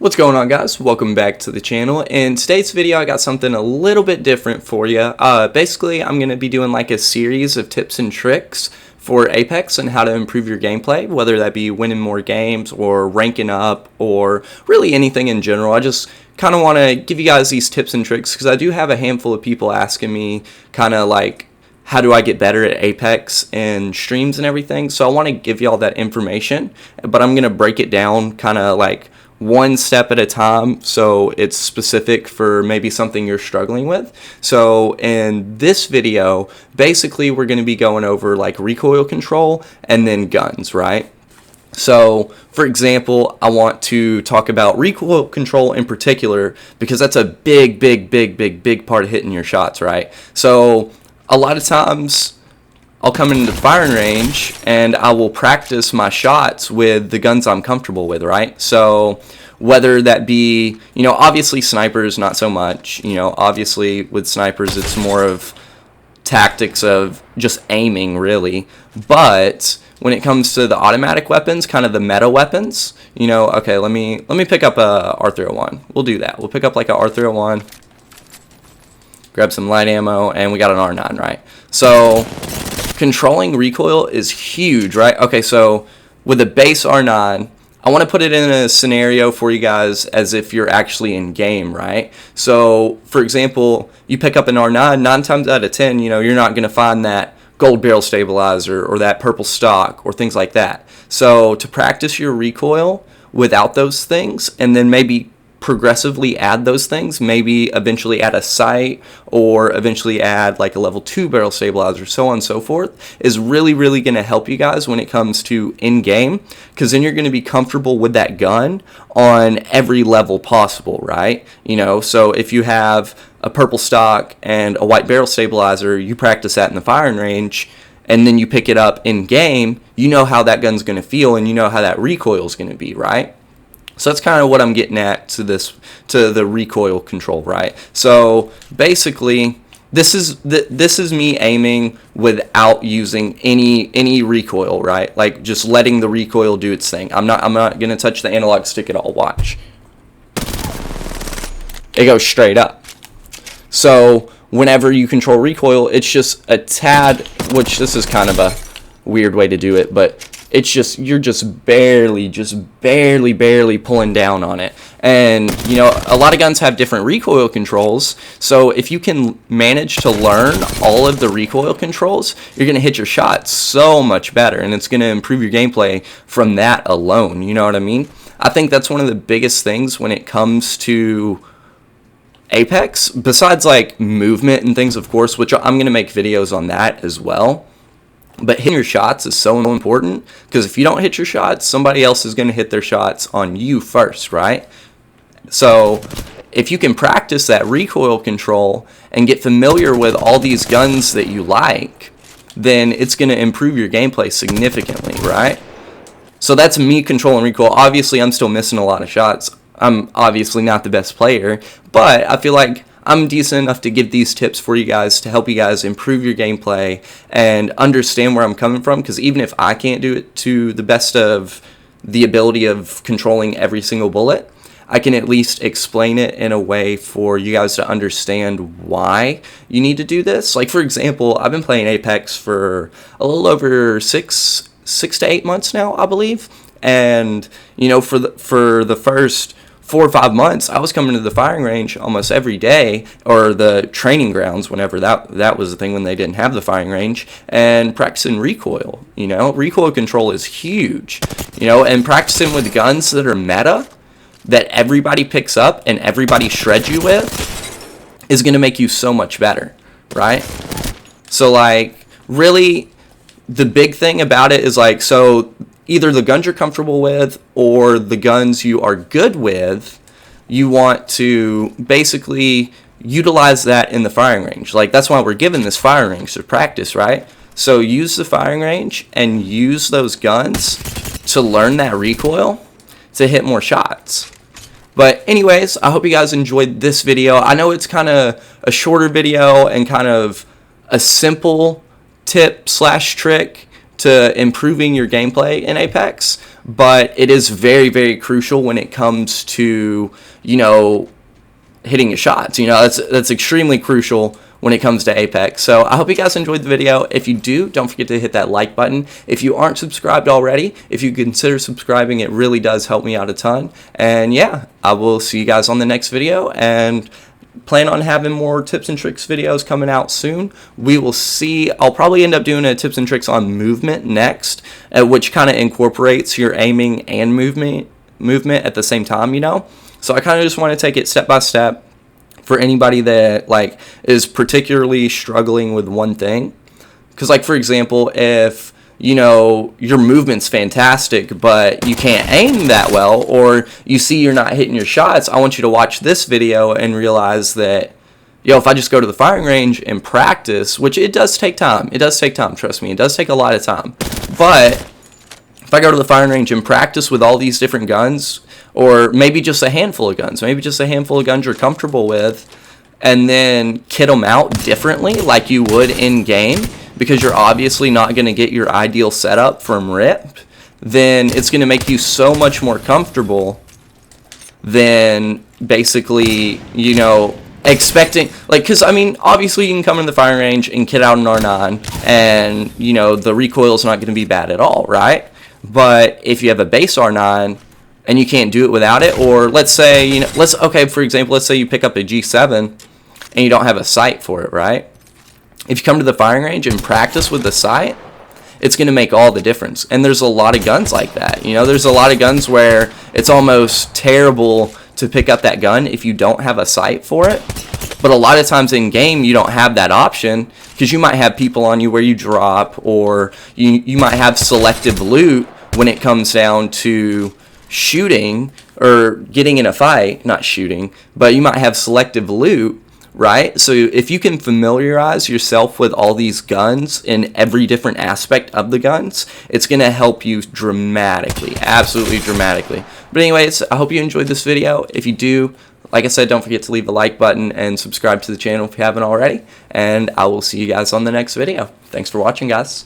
What's going on, guys? Welcome back to the channel. In today's video I got something a little bit different for you. Basically I'm going to be doing like a series of tips and tricks for Apex and how to improve your gameplay, whether that be winning more games or ranking up or really anything in general. I just kind of want to give you guys these tips and tricks because I do have a handful of people asking me kind of like, how do I get better at Apex and streams and everything? So I want to give you all that information, but I'm going to break it down kind of like one step at a time, so it's specific for maybe something you're struggling with. So in this video, basically we're going to be going over like recoil control and then guns, right? So for example, I want to talk about recoil control in particular because that's a big part of hitting your shots, right? So a lot of times I'll come into the firing range and I will practice my shots with the guns I'm comfortable with, right? So whether that be, obviously snipers, not so much. Obviously with snipers it's more of tactics of just aiming, really. But when it comes to the automatic weapons, kind of the meta weapons, okay, let me pick up a R301. We'll do that. We'll pick up like a R301, grab some light ammo, and we got an R9, right? So controlling recoil is huge, right? Okay, so with a base R9, I want to put it in a scenario for you guys as if you're actually in game, right? So, for example, you pick up an R9, 9 times out of 10, you're not going to find that gold barrel stabilizer or that purple stock or things like that. So, to practice your recoil without those things and then maybe progressively add those things, maybe eventually add a sight or eventually add like a level 2 barrel stabilizer, so on and so forth, is really going to help you guys when it comes to in-game, because then you're going to be comfortable with that gun on every level possible, right? So if you have a purple stock and a white barrel stabilizer, you practice that in the firing range, and then you pick it up in-game, you know how that gun's going to feel and you know how that recoil is going to be, right? So that's kind of what I'm getting at to the recoil control, right? So basically, this is me aiming without using any recoil, right? Like just letting the recoil do its thing. I'm not gonna touch the analog stick at all. Watch, it goes straight up. So whenever you control recoil, it's just a tad, which this is kind of a weird way to do it, but it's just, you're just barely pulling down on it. And, a lot of guns have different recoil controls. So if you can manage to learn all of the recoil controls, you're going to hit your shots so much better. And it's going to improve your gameplay from that alone. You know what I mean? I think that's one of the biggest things when it comes to Apex, besides like movement and things, of course, which I'm going to make videos on that as well. But hitting your shots is so important, because if you don't hit your shots, somebody else is going to hit their shots on you first, right? So if you can practice that recoil control and get familiar with all these guns that you like, then it's going to improve your gameplay significantly, right? So that's me controlling recoil. Obviously, I'm still missing a lot of shots. I'm obviously not the best player, but I feel like I'm decent enough to give these tips for you guys to help you guys improve your gameplay and understand where I'm coming from, because even if I can't do it to the best of the ability of controlling every single bullet, I can at least explain it in a way for you guys to understand why you need to do this. Like, for example, I've been playing Apex for a little over six to 8 months now, I believe. And, for the first 4 or 5 months, I was coming to the firing range almost every day, or the training grounds, whenever that was the thing, when they didn't have the firing range, and practicing recoil. Recoil control is huge, and practicing with guns that are meta, that everybody picks up and everybody shreds you with, is going to make you so much better, right? So like, really, the big thing about it is like, so either the guns you're comfortable with or the guns you are good with, you want to basically utilize that in the firing range. Like, that's why we're given this firing range to practice, right? So use the firing range and use those guns to learn that recoil to hit more shots. But anyways, I hope you guys enjoyed this video. I know it's kind of a shorter video and kind of a simple tip/trick to improving your gameplay in Apex, but it is very, very crucial when it comes to, you know, hitting your shots. You know, that's extremely crucial when it comes to Apex. So I hope you guys enjoyed the video. If you do, don't forget to hit that like button. If you aren't subscribed already, if you consider subscribing, it really does help me out a ton. And yeah, I will see you guys on the next video, and plan on having more tips and tricks videos coming out soon. We will see. I'll probably end up doing a tips and tricks on movement next, which kind of incorporates your aiming and movement at the same time, you know. So I kind of just want to take it step by step for anybody that like is particularly struggling with one thing. Because like, for example, if you know your movement's fantastic but you can't aim that well, or you see you're not hitting your shots, I want you to watch this video and realize that, yo, if I just go to the firing range and practice, which it does take time, trust me, it does take a lot of time, but if I go to the firing range and practice with all these different guns, or maybe just a handful of guns you're comfortable with, and then kit them out differently like you would in game, because you're obviously not going to get your ideal setup from rip, then it's going to make you so much more comfortable than basically, you know, expecting, like, because I mean, obviously you can come in the firing range and kit out an R9 and, you know, the recoil is not going to be bad at all, right? But if you have a base R9 and you can't do it without it, or let's say, you know, for example, let's say you pick up a G7 and you don't have a sight for it, right? If you come to the firing range and practice with the sight, it's going to make all the difference. And there's a lot of guns like that. You know, there's a lot of guns where it's almost terrible to pick up that gun if you don't have a sight for it. But a lot of times in game, you don't have that option, because you might have people on you where you drop, or you might have selective loot when it comes down to shooting or getting in a fight. Not shooting, but you might have selective loot, right? So if you can familiarize yourself with all these guns in every different aspect of the guns, it's going to help you dramatically, absolutely dramatically. But anyways, I hope you enjoyed this video. If you do, like I said, don't forget to leave the like button and subscribe to the channel if you haven't already, and I will see you guys on the next video. Thanks for watching, guys.